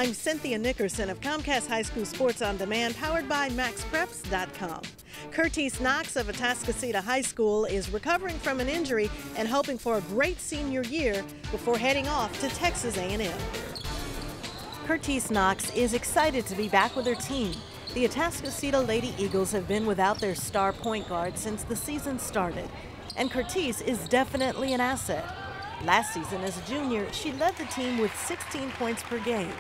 I'm Cynthia Nickerson of Comcast High School Sports on Demand, powered by MaxPreps.com. Curtyce Knox of Atascocita High School is recovering from an injury and hoping for a great senior year before heading off to Texas A&M. Curtyce Knox is excited to be back with her team. The Atascocita Lady Eagles have been without their star point guard since the season started, and Curtyce is definitely an asset. Last season, as a junior, she led the team with 16 points per game.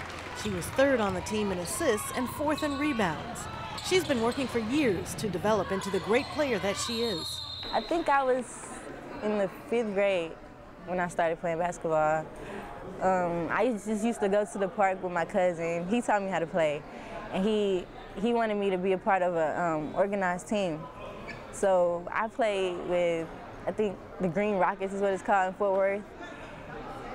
She was third on the team in assists and fourth in rebounds. She's been working for years to develop into the great player that she is. I think I was in the 5th grade when I started playing basketball. I just used to go to the park with my cousin. He taught me how to play, and he wanted me to be a part of an organized team. So I played with, I think, the Green Rockets is what it's called in Fort Worth.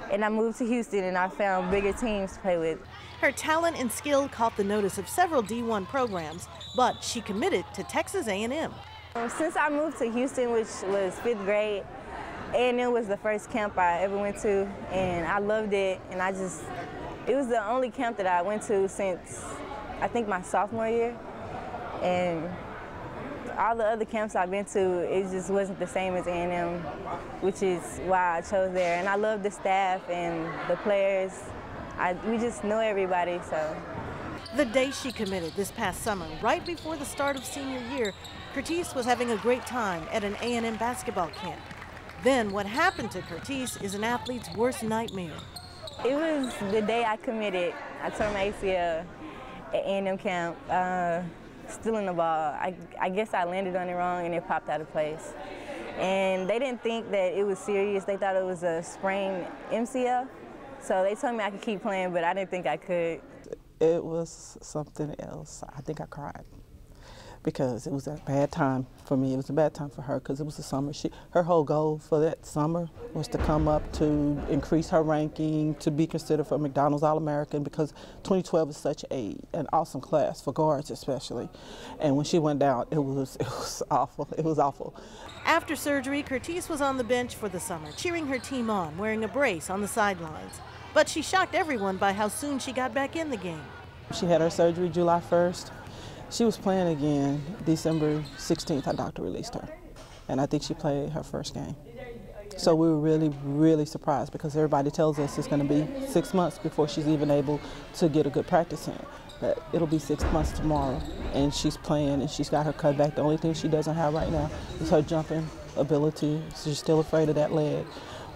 And I moved to Houston, and I found bigger teams to play with. Her talent and skill caught the notice of several D1 programs, but she committed to Texas A&M. Since I moved to Houston, which was 5th grade, A&M was the first camp I ever went to, and I loved it. And it was the only camp that I went to since, I think, my sophomore year. And all the other camps I've been to, it just wasn't the same as A&M, which is why I chose there. And I love the staff and the players. We just know everybody, so. The day she committed this past summer, right before the start of senior year, Curtyce was having a great time at an A&M basketball camp. Then what happened to Curtyce is an athlete's worst nightmare. It was the day I committed. I tore my ACL at A&M camp. Stealing the ball. I guess I landed on it wrong and it popped out of place. And they didn't think that it was serious. They thought it was a sprained MCL. So they told me I could keep playing, but I didn't think I could. It was something else. I think I cried because it was a bad time for me. It was a bad time for her because it was the summer. Her whole goal for that summer was to come up to increase her ranking, to be considered for McDonald's All-American, because 2012 is such an awesome class for guards especially. And when she went down, it was awful. It was awful. After surgery, Curtyce was on the bench for the summer, cheering her team on, wearing a brace on the sidelines. But she shocked everyone by how soon she got back in the game. She had her surgery July 1st. She was playing again December 16th. Her doctor released her, and I think she played her first game. So we were really, really surprised because everybody tells us it's going to be 6 months before she's even able to get a good practice in. But it'll be 6 months tomorrow, and she's playing, and she's got her cut back. The only thing she doesn't have right now is her jumping ability. She's still afraid of that leg.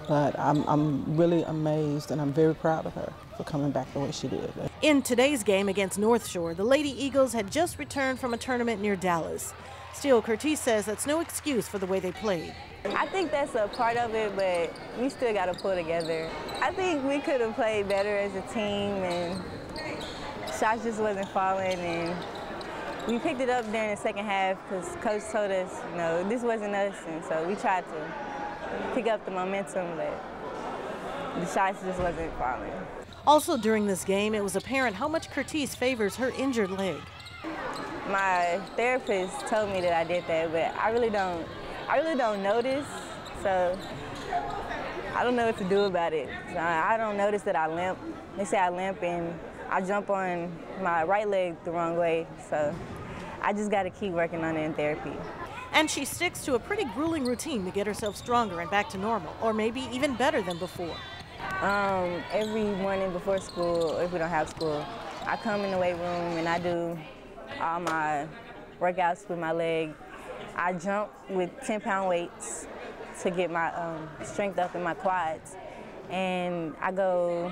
But I'm really amazed, and I'm very proud of her for coming back the way she did. In today's game against North Shore, the Lady Eagles had just returned from a tournament near Dallas. Still, Curtyce says that's no excuse for the way they played. I think that's a part of it, but we still got to pull together. I think we could have played better as a team, and shots just wasn't falling. And we picked it up during the second half because Coach told us, this wasn't us, and so we tried to pick up the momentum, but the shots just wasn't falling. Also during this game, it was apparent how much Curtyce favors her injured leg. My therapist told me that I did that, but I really don't notice, so I don't know what to do about it. So I don't notice that I limp. They say I limp and I jump on my right leg the wrong way, so I just got to keep working on it in therapy. And she sticks to a pretty grueling routine to get herself stronger and back to normal, or maybe even better than before. Every morning before school, or if we don't have school, I come in the weight room and I do all my workouts with my leg. I jump with 10-pound weights to get my strength up in my quads. And I go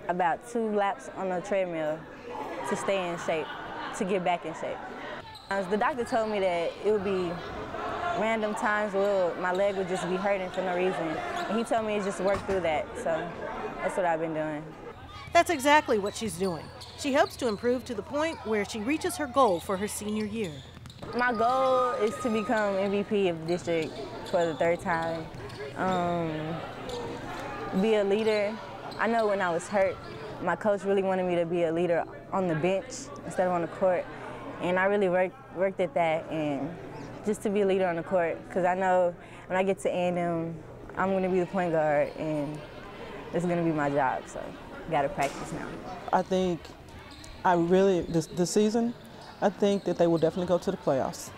about 2 laps on the treadmill to stay in shape, to get back in shape. The doctor told me that it would be random times where my leg would just be hurting for no reason. And he told me to just work through that, so that's what I've been doing. That's exactly what she's doing. She hopes to improve to the point where she reaches her goal for her senior year. My goal is to become MVP of the district for the 3rd time. Be a leader. I know when I was hurt, my coach really wanted me to be a leader on the bench instead of on the court. And I really worked at that, and just to be a leader on the court, because I know when I get to A&M, I'm going to be the point guard, and it's going to be my job. So. got to practice now. I think this season, I think that they will definitely go to the playoffs.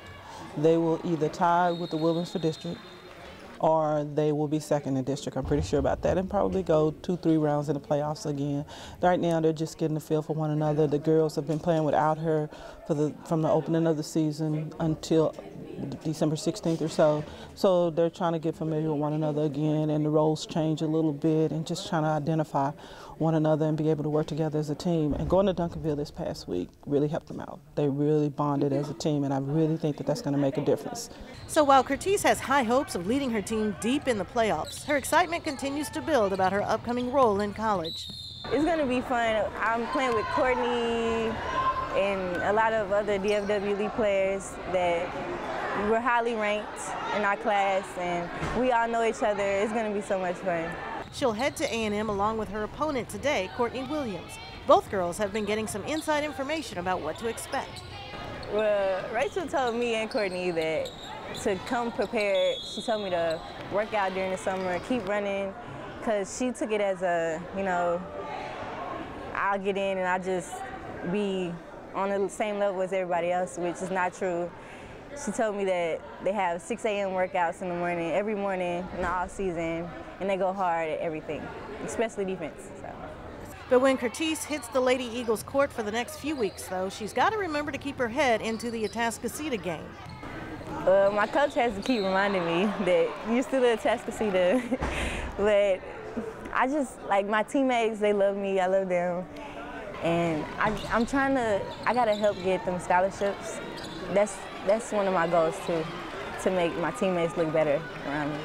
They will either tie with the Woodlands for district, or they will be second in district. I'm pretty sure about that, and probably go 2-3 rounds in the playoffs again. Right now, they're just getting a feel for one another. The girls have been playing without her from the opening of the season until December 16th or so. So they're trying to get familiar with one another again, and the roles change a little bit, and just trying to identify one another and be able to work together as a team. And going to Duncanville this past week really helped them out. They really bonded as a team, and I really think that that's going to make a difference. So while Curtyce has high hopes of leading her team deep in the playoffs, her excitement continues to build about her upcoming role in college. It's going to be fun. I'm playing with Courtney and a lot of other DFW League players that we're highly ranked in our class, and we all know each other. It's going to be so much fun. She'll head to A&M along with her opponent today, Courtney Williams. Both girls have been getting some inside information about what to expect. Well, Rachel told me and Courtney that to come prepared. She told me to work out during the summer, keep running, because she took it as a, I'll get in and I'll just be on the same level as everybody else, which is not true. She told me that they have 6 a.m. workouts in the morning, every morning in the off season, and they go hard at everything, especially defense. So. But when Curtyce hits the Lady Eagles court for the next few weeks, though, she's got to remember to keep her head into the Atascocita game. My coach has to keep reminding me that you're still at Atascocita, but I just, my teammates, they love me, I love them, and I gotta help get them scholarships. That's one of my goals too, to make my teammates look better around me.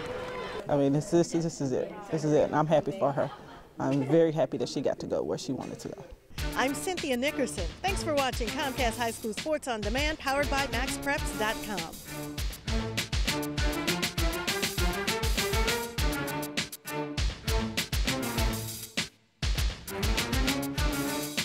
I mean, this is it. This is it, and I'm happy for her. I'm very happy that she got to go where she wanted to go. I'm Cynthia Nickerson. Thanks for watching Comcast High School Sports on Demand, powered by MaxPreps.com.